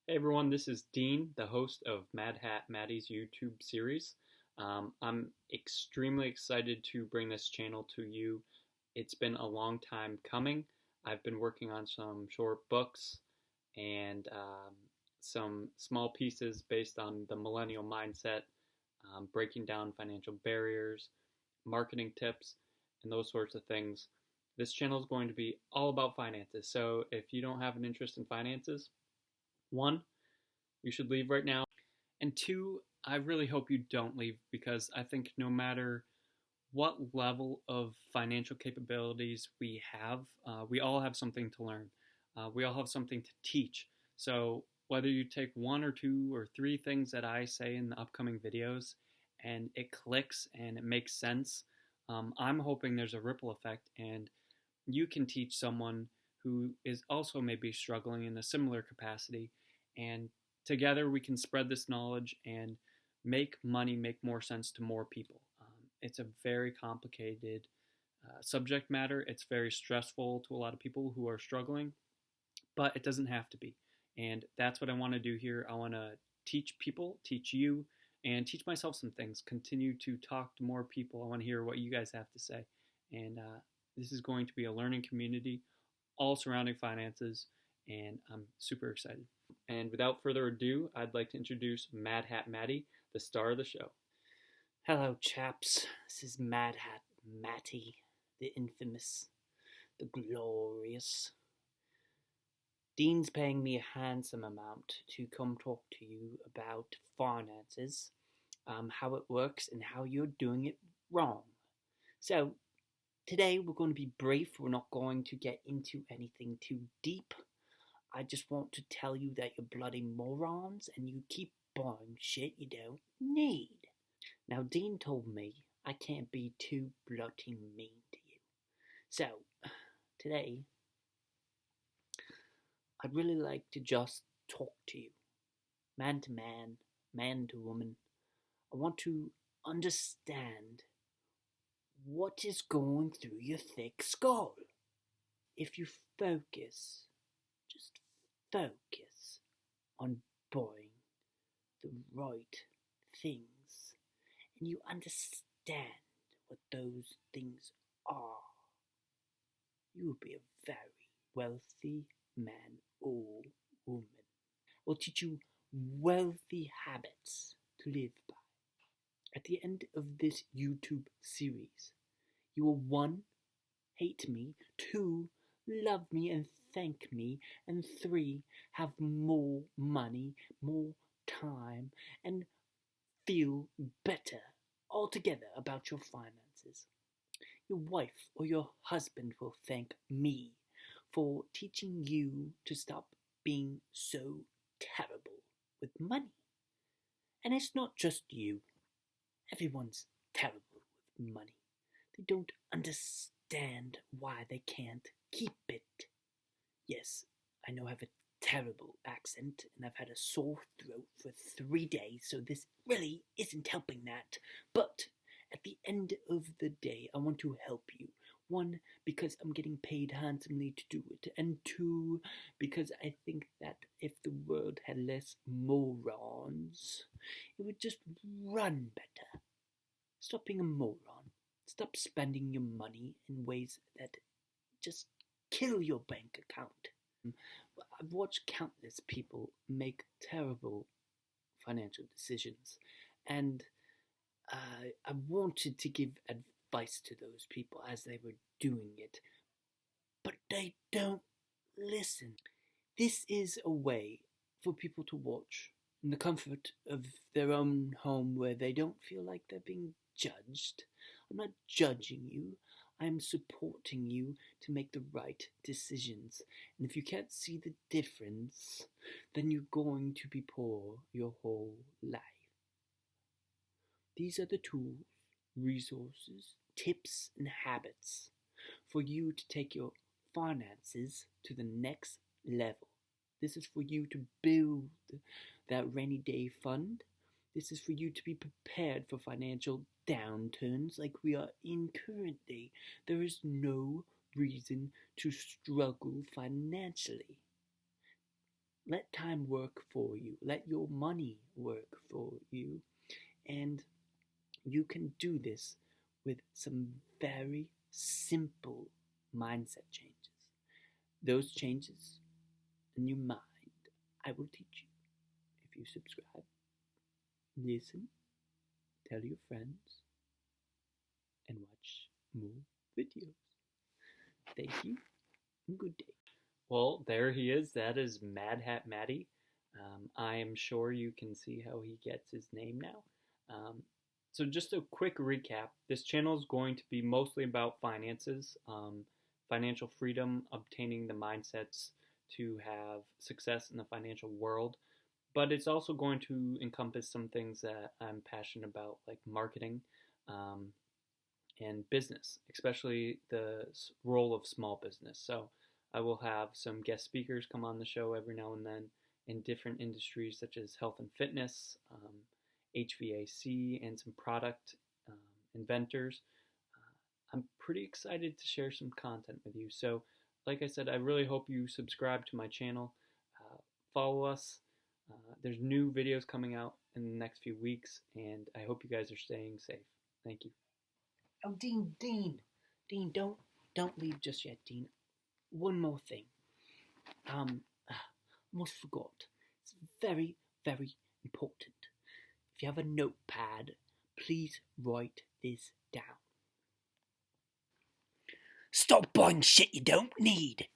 Hey everyone, this is Dean, the host of Hat Matty's YouTube series. I'm extremely excited to bring this channel to you. It's been a long time coming. I've been working on some short books and some small pieces based on the millennial mindset, breaking down financial barriers, marketing tips, and those sorts of things. This channel is going to be all about finances. So if you don't have an interest in finances, one, you should leave right now. And two, I really hope you don't leave because I think no matter what level of financial capabilities we all have something to learn. We all have something to teach. So whether you take one or two or three things that I say in the upcoming videos and it clicks and it makes sense, I'm hoping there's a ripple effect and you can teach someone who is also maybe struggling in a similar capacity, and together we can spread this knowledge and make money make more sense to more people. It's a very complicated subject matter. It's very stressful to a lot of people who are struggling, but it doesn't have to be. And that's what I want to do here. I want to teach people, teach you, and teach myself some things. Continue to talk to more people. I want to hear what you guys have to say. And this is going to be a learning community, all surrounding finances, and I'm super excited. And without further ado, I'd like to introduce Hat Matty, the star of the show. Hello, chaps. This is Hat Matty, the infamous, the glorious. Dean's paying me a handsome amount to come talk to you about finances, how it works, and how you're doing it wrong. So, today we're going to be brief. We're not going to get into anything too deep. I just want to tell you that you're bloody morons and you keep buying shit you don't need. Now, Dean told me I can't be too bloody mean to you. So, today, I'd really like to just talk to you. Man to man, man to woman. I want to understand what is going through your thick skull. If you focus, just focus on buying the right things, and you understand what those things are, you will be a very wealthy man or woman. Will teach you wealthy habits to live by. At the end of this YouTube series, you will 1. Hate me, 2. Love me and thank me, and 3. Have more money, more time, and feel better altogether about your finances. Your wife or your husband will thank me for teaching you to stop being so terrible with money. And it's not just you. Everyone's terrible with money. They don't understand why they can't keep it. Yes, I know I have a terrible accent and I've had a sore throat for 3 days, so this really isn't helping that. But at the end of the day, I want to help you. 1, because I'm getting paid handsomely to do it, and 2, because I think that if the world had less morons, it would just run better. Stop being a moron. Stop spending your money in ways that just kill your bank account. I've watched countless people make terrible financial decisions, and I wanted to give advice to those people as they were doing it, but they don't listen. This is a way for people to watch in the comfort of their own home where they don't feel like they're being judged. I'm not judging you. I'm supporting you to make the right decisions. And if you can't see the difference, then you're going to be poor your whole life. These are the tools, resources, tips, and habits for you to take your finances to the next level. This is for you to build that rainy day fund. This is for you to be prepared for financial downturns like we are in currently. There is no reason to struggle financially. Let time work for you. Let your money work for you. And you can do this with some very simple mindset changes. Those changes in your mind, I will teach you if you subscribe, listen, tell your friends, and watch more videos. Thank you, and good day. Well, there he is. That is Hat Matty. I am sure you can see how he gets his name now. So just a quick recap. This channel is going to be mostly about finances, financial freedom, obtaining the mindsets to have success in the financial world. But it's also going to encompass some things that I'm passionate about, like marketing and business, especially the role of small business. So I will have some guest speakers come on the show every now and then in different industries such as health and fitness, HVAC, and some product inventors. I'm pretty excited to share some content with you. So, like I said, I really hope you subscribe to my channel, follow us. There's new videos coming out in the next few weeks, and I hope you guys are staying safe. Thank you. Oh, Dean, don't leave just yet, Dean. One more thing. Almost forgot. It's very, very important. If you have a notepad, please write this down. Stop buying shit you don't need.